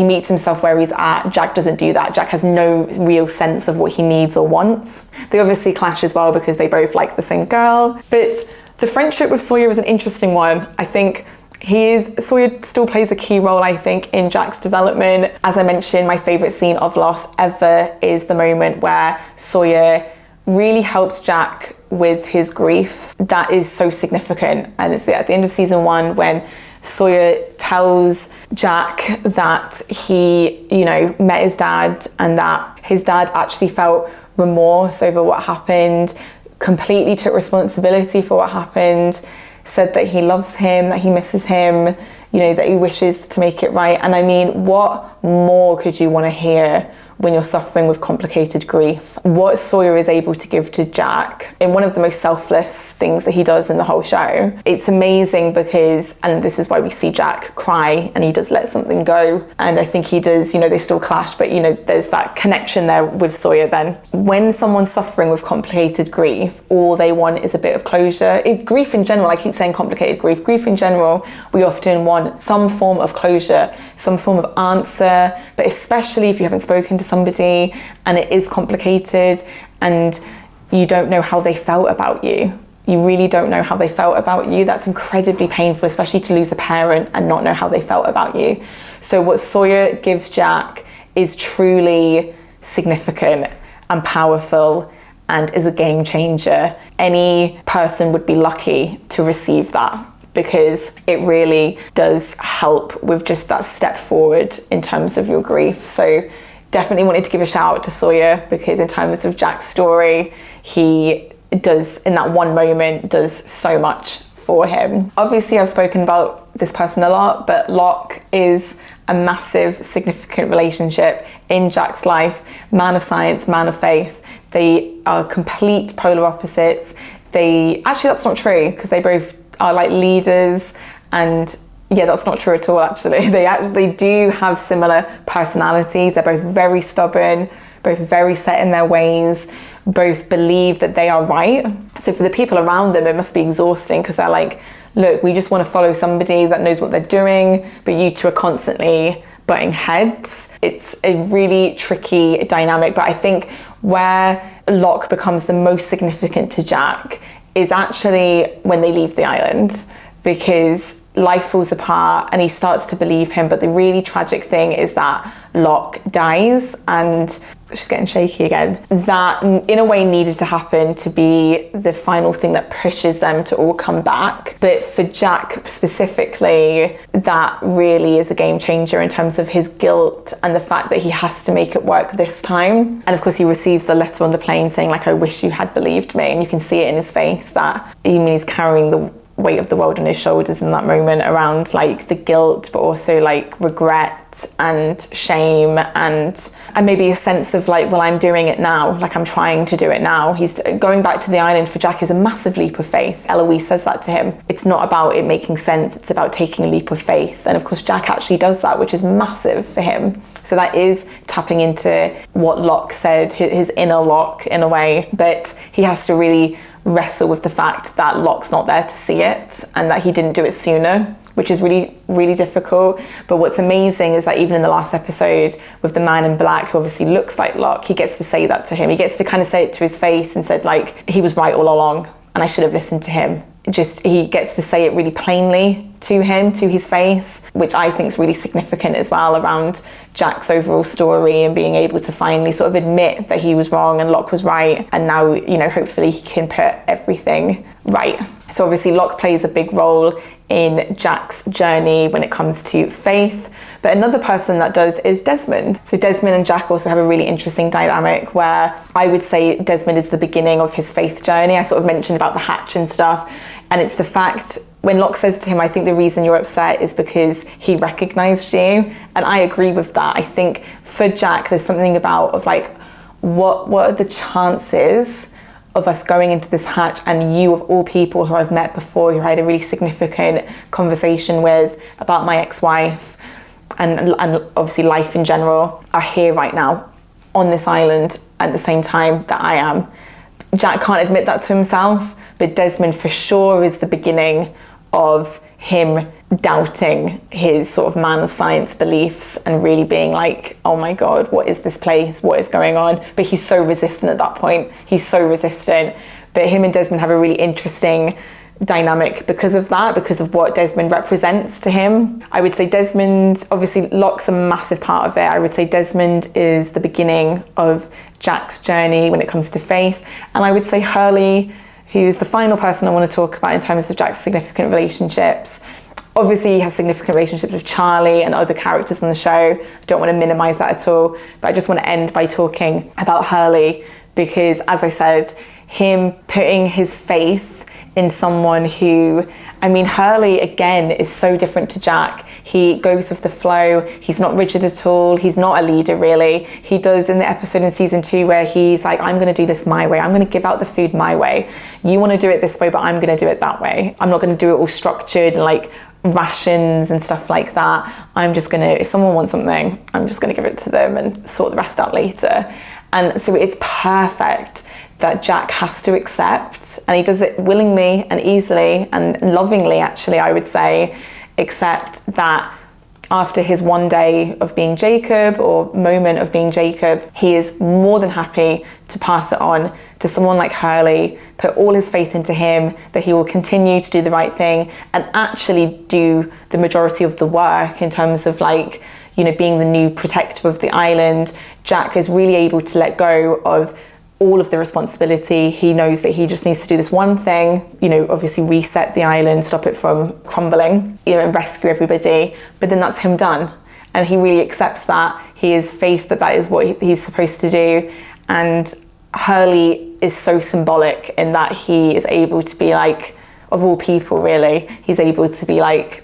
meets himself where he's at. Jack doesn't do that. Jack has no real sense of what he needs or wants. They obviously clash as well because they both like the same girl. But the friendship with Sawyer is an interesting one. I think Sawyer still plays a key role, I think, in Jack's development. As I mentioned, my favourite scene of Lost ever is the moment where Sawyer really helps Jack with his grief. That is so significant. And it's at the end of season 1 when Sawyer tells Jack that he, met his dad and that his dad actually felt remorse over what happened, completely took responsibility for what happened, said that he loves him, that he misses him, that he wishes to make it right. And I mean, what more could you want to hear when you're suffering with complicated grief? What Sawyer is able to give to Jack in one of the most selfless things that he does in the whole show. It's amazing because, and this is why we see Jack cry and he does let something go. And I think he does, they still clash, but there's that connection there with Sawyer then. When someone's suffering with complicated grief, all they want is a bit of closure. Grief in general, I keep saying complicated grief in general, we often want some form of closure, some form of answer, but especially if you haven't spoken to somebody and it is complicated and you don't know how they felt about you. You really don't know how they felt about you. That's incredibly painful, especially to lose a parent and not know how they felt about you. So what Sawyer gives Jack is truly significant and powerful and is a game changer. Any person would be lucky to receive that, because it really does help with just that step forward in terms of your grief. So definitely wanted to give a shout out to Sawyer, because in terms of Jack's story, he does, in that one moment, does so much for him. Obviously, I've spoken about this person a lot, but Locke is a massive, significant relationship in Jack's life. Man of science, man of faith. They are complete polar opposites. Actually, that's not true, because they both are like leaders, and yeah, that's not true at all, actually. They do have similar personalities. They're both very stubborn, both very set in their ways, both believe that they are right. So for the people around them, it must be exhausting, because they're like, look, we just want to follow somebody that knows what they're doing, but you two are constantly butting heads. It's a really tricky dynamic, but I think where Locke becomes the most significant to Jack is actually when they leave the island, because life falls apart and he starts to believe him. But the really tragic thing is that Locke dies, and she's getting shaky again. That in a way needed to happen to be the final thing that pushes them to all come back. But for Jack specifically, that really is a game changer in terms of his guilt and the fact that he has to make it work this time. And of course he receives the letter on the plane saying like, I wish you had believed me. And you can see it in his face that he's carrying the weight of the world on his shoulders in that moment, around like the guilt, but also like regret and shame and maybe a sense of like, well, I'm doing it now, like I'm trying to do it now. He's going back to the island for Jack is a massive leap of faith. Eloise says that to him. It's not about it making sense, it's about taking a leap of faith. And of course Jack actually does that, which is massive for him. So that is tapping into what Locke said, his inner Locke in a way, but he has to really wrestle with the fact that Locke's not there to see it and that he didn't do it sooner, which is really, really difficult. But what's amazing is that even in the last episode with the man in black, who obviously looks like Locke, he gets to say that to him. He gets to kind of say it to his face and said like, he was right all along and I should have listened to him. He gets to say it really plainly to him, to his face, which I think is really significant as well around Jack's overall story and being able to finally sort of admit that he was wrong and Locke was right. And now, hopefully he can put everything right. So obviously Locke plays a big role in Jack's journey when it comes to faith. But another person that does is Desmond. So Desmond and Jack also have a really interesting dynamic where I would say Desmond is the beginning of his faith journey. I sort of mentioned about the hatch and stuff. And it's the fact when Locke says to him, I think the reason you're upset is because he recognized you. And I agree with that. I think for Jack, there's something about of like, what are the chances of us going into this hatch, and you of all people who I've met before, who I had a really significant conversation with about my ex-wife and obviously life in general, are here right now on this island at the same time that I am. Jack can't admit that to himself, but Desmond for sure is the beginning of him doubting his sort of man of science beliefs and really being like, oh my God, what is this place? What is going on? But he's so resistant at that point. He's so resistant. But him and Desmond have a really interesting dynamic because of that, because of what Desmond represents to him. I would say Desmond, obviously Locke's a massive part of it. I would say Desmond is the beginning of Jack's journey when it comes to faith. And I would say Hurley, who's the final person I want to talk about in terms of Jack's significant relationships. Obviously he has significant relationships with Charlie and other characters on the show. I don't want to minimize that at all, but I just want to end by talking about Hurley, because as I said, him putting his faith in someone who, I mean, Hurley again is so different to Jack. He goes with the flow. He's not rigid at all. He's not a leader really. He does in the episode in season 2 where he's like, I'm going to do this my way. I'm going to give out the food my way. You want to do it this way, but I'm going to do it that way. I'm not going to do it all structured and like rations and stuff like that. I'm just going to, if someone wants something, I'm just going to give it to them and sort the rest out later. And so it's perfect that Jack has to accept, and he does it willingly and easily and lovingly actually, I would say, accept that after his one day of being Jacob or moment of being Jacob, he is more than happy to pass it on to someone like Hurley, put all his faith into him, that he will continue to do the right thing and actually do the majority of the work in terms of like, you know, being the new protector of the island. Jack is really able to let go of all of the responsibility. He knows that he just needs to do this one thing, you know, obviously reset the island, stop it from crumbling, you know, and rescue everybody. But then that's him done. And he really accepts that. He has faith that that is what he's supposed to do. And Hurley is so symbolic in that he is able to be like, of all people really, he's able to be like,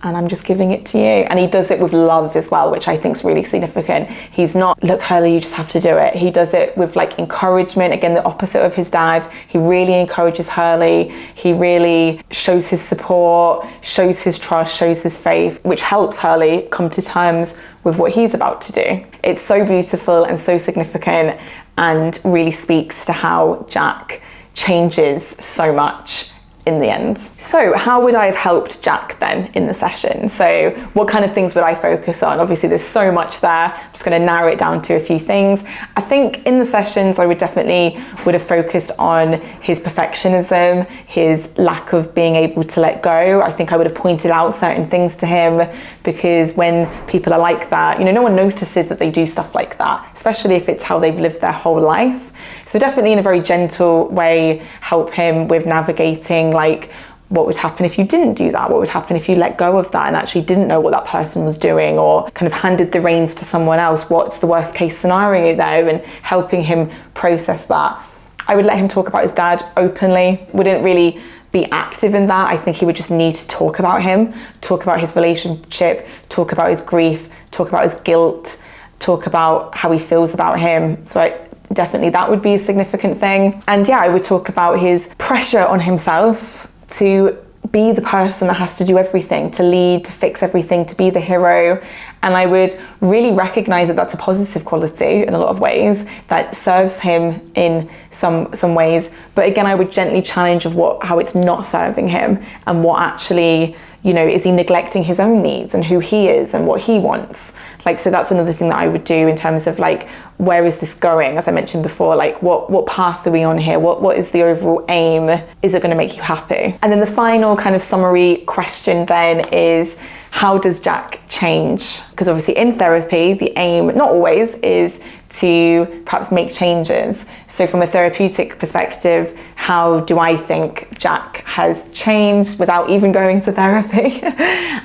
and I'm just giving it to you. And he does it with love as well, which I think is really significant. He's not, look, Hurley, you just have to do it. He does it with like encouragement, again, the opposite of his dad. He really encourages Hurley. He really shows his support, shows his trust, shows his faith, which helps Hurley come to terms with what he's about to do. It's so beautiful and so significant and really speaks to how Jack changes so much in the end. So how would I have helped Jack then in the session? So what kind of things would I focus on? Obviously there's so much there. I'm just going to narrow it down to a few things. I think in the sessions I would have focused on his perfectionism, his lack of being able to let go. I think I would have pointed out certain things to him, because when people are like that, you know, no one notices that they do stuff like that, especially if it's how they've lived their whole life. So definitely in a very gentle way, help him with navigating like what would happen if you didn't do that, what would happen if you let go of that and actually didn't know what that person was doing, or kind of handed the reins to someone else. What's the worst case scenario there, and helping him process that. I would let him talk about his dad openly, wouldn't really be active in that. I think he would just need to talk about him, talk about his relationship, talk about his grief, talk about his guilt, talk about how he feels about him. So definitely that would be a significant thing. And yeah, I would talk about his pressure on himself to be the person that has to do everything, to lead, to fix everything, to be the hero. And I would really recognize that that's a positive quality in a lot of ways that serves him in some ways. But again, I would gently challenge of how it's not serving him, and what actually, you know, is he neglecting his own needs and who he is and what he wants? Like, so that's another thing that I would do in terms of like, where is this going? As I mentioned before, like what path are we on here? What is the overall aim? Is it going to make you happy? And then the final kind of summary question then is, how does Jack change? Because obviously in therapy, the aim, not always, is to perhaps make changes. So from a therapeutic perspective, how do I think Jack has changed without even going to therapy?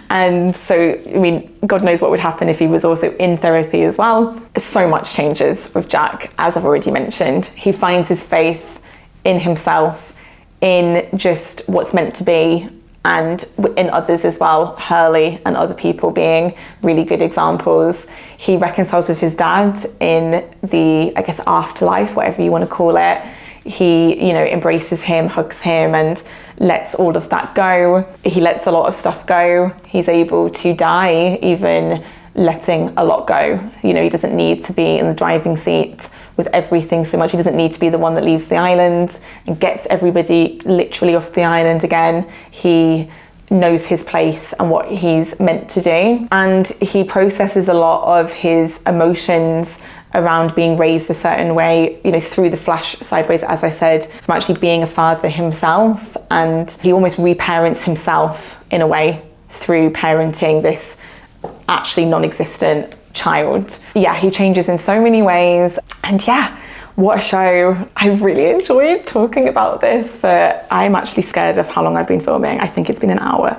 And so, I mean, God knows what would happen if he was also in therapy as well. So much changes with Jack, as I've already mentioned. He finds his faith in himself, in just what's meant to be, and in others as well, Hurley and other people being really good examples. He reconciles with his dad in the, I guess, afterlife, whatever you want to call it. He, you know, embraces him, hugs him, and lets all of that go. He lets a lot of stuff go. He's able to die even letting a lot go. You know, he doesn't need to be in the driving seat with everything so much. He doesn't need to be the one that leaves the island and gets everybody literally off the island again. He knows his place and what he's meant to do. And he processes a lot of his emotions around being raised a certain way, you know, through the Flashhsideways, as I said, from actually being a father himself. And he almost reparents himself in a way through parenting this actually non-existent child. Yeah, he changes in so many ways. And yeah, what a show. I really enjoyed talking about this, but I'm actually scared of how long I've been filming. I think it's been an hour.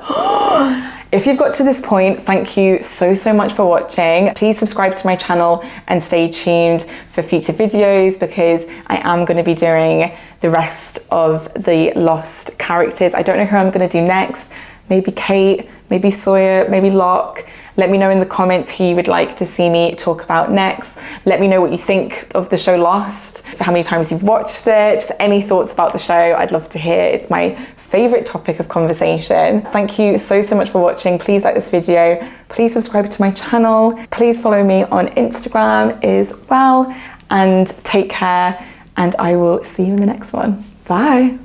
If you've got to this point, thank you so much for watching. Please subscribe to my channel and stay tuned for future videos, because I am going to be doing the rest of the lost characters. I don't know who I'm going to do next. Maybe Kate, maybe Sawyer, maybe Locke. Let me know in the comments who you would like to see me talk about next. Let me know what you think of the show Lost, how many times you've watched it, just any thoughts about the show. I'd love to hear. It's my favorite topic of conversation. Thank you so much for watching. Please like this video. Please subscribe to my channel. Please follow me on Instagram as well, and take care, and I will see you in the next one. Bye.